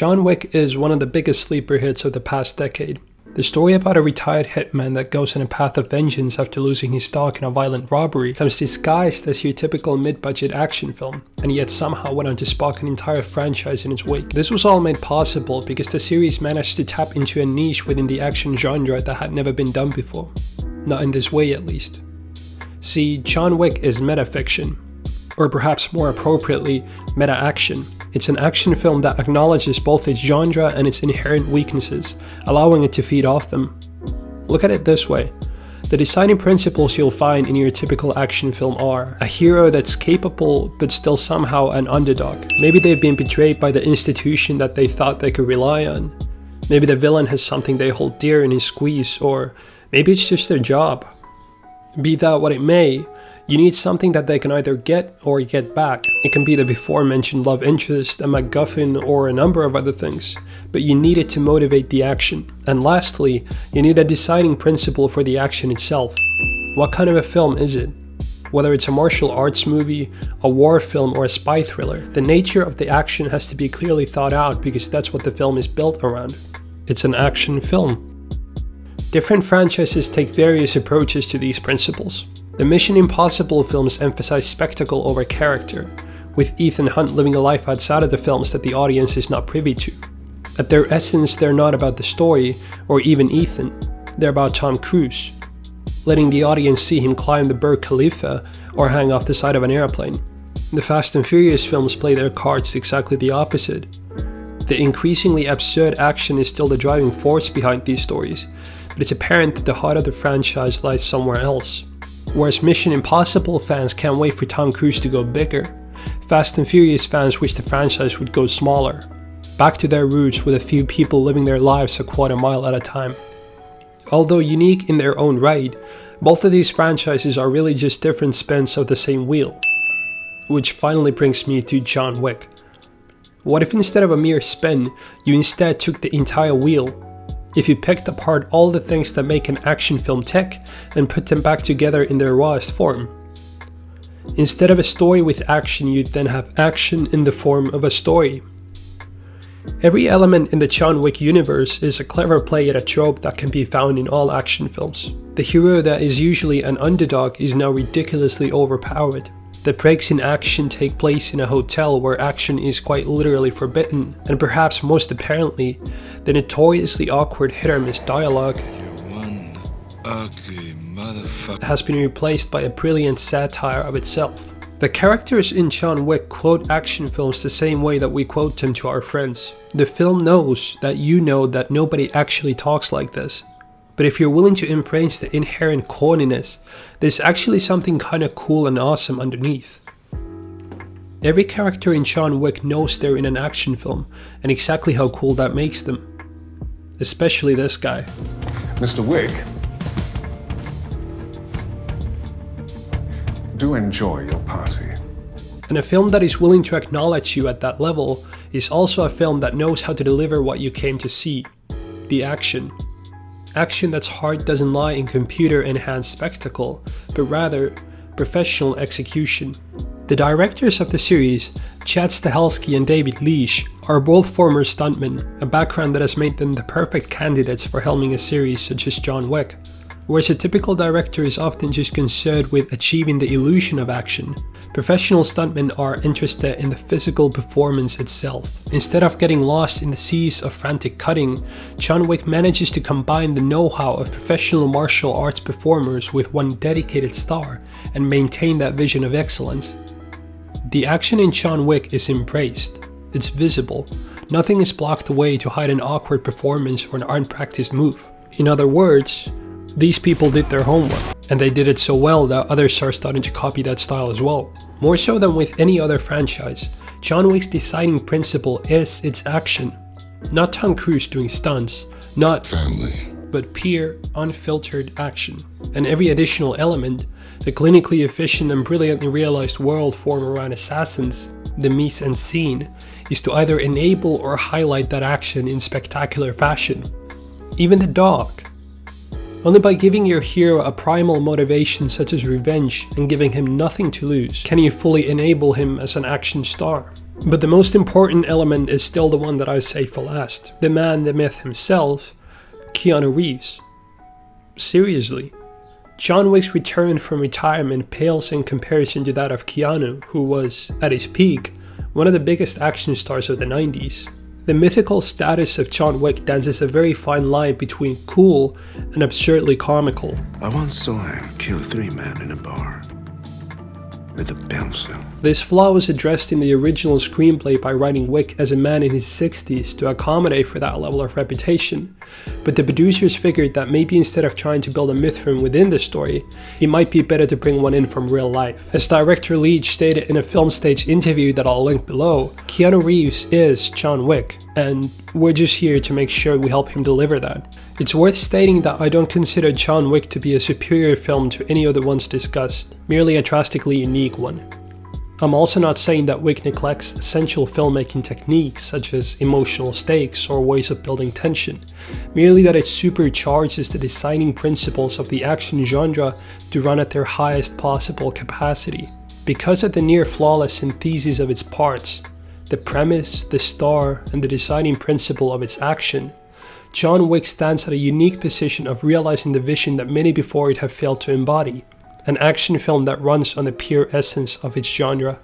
John Wick is one of the biggest sleeper hits of the past decade. The story about a retired hitman that goes on a path of vengeance after losing his dog in a violent robbery comes disguised as your typical mid-budget action film, and yet somehow went on to spark an entire franchise in its wake. This was all made possible because the series managed to tap into a niche within the action genre that had never been done before. Not in this way, at least. See, John Wick is metafiction, or perhaps more appropriately, meta-action. It's an action film that acknowledges both its genre and its inherent weaknesses, allowing it to feed off them. Look at it this way. The designing principles you'll find in your typical action film are a hero that's capable but still somehow an underdog. Maybe they've been betrayed by the institution that they thought they could rely on. Maybe the villain has something they hold dear in his squeeze, or maybe it's just their job. Be that what it may, you need something that they can either get or get back. It can be the before mentioned love interest, a MacGuffin, or a number of other things, but you need it to motivate the action. And lastly, you need a deciding principle for the action itself. What kind of a film is it? Whether it's a martial arts movie, a war film, or a spy thriller, the nature of the action has to be clearly thought out because that's what the film is built around. It's an action film. Different franchises take various approaches to these principles. The Mission Impossible films emphasize spectacle over character, with Ethan Hunt living a life outside of the films that the audience is not privy to. At their essence, they're not about the story, or even Ethan, they're about Tom Cruise, letting the audience see him climb the Burj Khalifa or hang off the side of an airplane. The Fast and Furious films play their cards exactly the opposite. The increasingly absurd action is still the driving force behind these stories, but it's apparent that the heart of the franchise lies somewhere else. Whereas Mission Impossible fans can't wait for Tom Cruise to go bigger, Fast and Furious fans wish the franchise would go smaller, back to their roots with a few people living their lives a quarter mile at a time. Although unique in their own right, both of these franchises are really just different spins of the same wheel. Which finally brings me to John Wick. What if instead of a mere spin, you instead took the entire wheel? If you picked apart all the things that make an action film tick and put them back together in their rawest form. Instead of a story with action, you'd then have action in the form of a story. Every element in the John Wick universe is a clever play at a trope that can be found in all action films. The hero that is usually an underdog is now ridiculously overpowered. The breaks in action take place in a hotel where action is quite literally forbidden, and perhaps most apparently, the notoriously awkward hit-or-miss dialogue One ugly motherfucker has been replaced by a brilliant satire of itself. The characters in John Wick quote action films the same way that we quote them to our friends. The film knows that you know that nobody actually talks like this. But if you're willing to embrace the inherent corniness, there's actually something kinda cool and awesome underneath. Every character in John Wick knows they're in an action film, and exactly how cool that makes them. Especially this guy. Mr. Wick, do enjoy your party. And a film that is willing to acknowledge you at that level is also a film that knows how to deliver what you came to see. The action. Action that's heart doesn't lie in computer-enhanced spectacle, but rather professional execution. The directors of the series, Chad Stahelski and David Leitch, are both former stuntmen, a background that has made them the perfect candidates for helming a series such as John Wick. Whereas a typical director is often just concerned with achieving the illusion of action, professional stuntmen are interested in the physical performance itself. Instead of getting lost in the seas of frantic cutting, John Wick manages to combine the know-how of professional martial arts performers with one dedicated star and maintain that vision of excellence. The action in John Wick is embraced. It's visible. Nothing is blocked away to hide an awkward performance or an unpracticed move. In other words, these people did their homework, and they did it so well that others are starting to copy that style as well. More so than with any other franchise, John Wick's deciding principle is its action. Not Tom Cruise doing stunts, not family, but pure, unfiltered action. And every additional element, the clinically efficient and brilliantly realized world formed around assassins, the mise en scene, is to either enable or highlight that action in spectacular fashion. Even the dog. Only by giving your hero a primal motivation such as revenge and giving him nothing to lose can you fully enable him as an action star. But the most important element is still the one that I say for last. The man, the myth himself, Keanu Reeves. Seriously. John Wick's return from retirement pales in comparison to that of Keanu, who was, at his peak, one of the biggest action stars of the 90s. The mythical status of John Wick dances a very fine line between cool and absurdly comical. I once saw him kill 3 men in a bar with a pencil. This flaw was addressed in the original screenplay by writing Wick as a man in his 60s to accommodate for that level of reputation, but the producers figured that maybe instead of trying to build a myth from within the story, it might be better to bring one in from real life. As director Leach stated in a film stage interview that I'll link below, Keanu Reeves is John Wick, and we're just here to make sure we help him deliver that. It's worth stating that I don't consider John Wick to be a superior film to any of the ones discussed, merely a drastically unique one. I'm also not saying that Wick neglects essential filmmaking techniques such as emotional stakes or ways of building tension, merely that it supercharges the designing principles of the action genre to run at their highest possible capacity. Because of the near flawless synthesis of its parts, the premise, the star, and the designing principle of its action, John Wick stands at a unique position of realizing the vision that many before it have failed to embody. An action film that runs on the pure essence of its genre.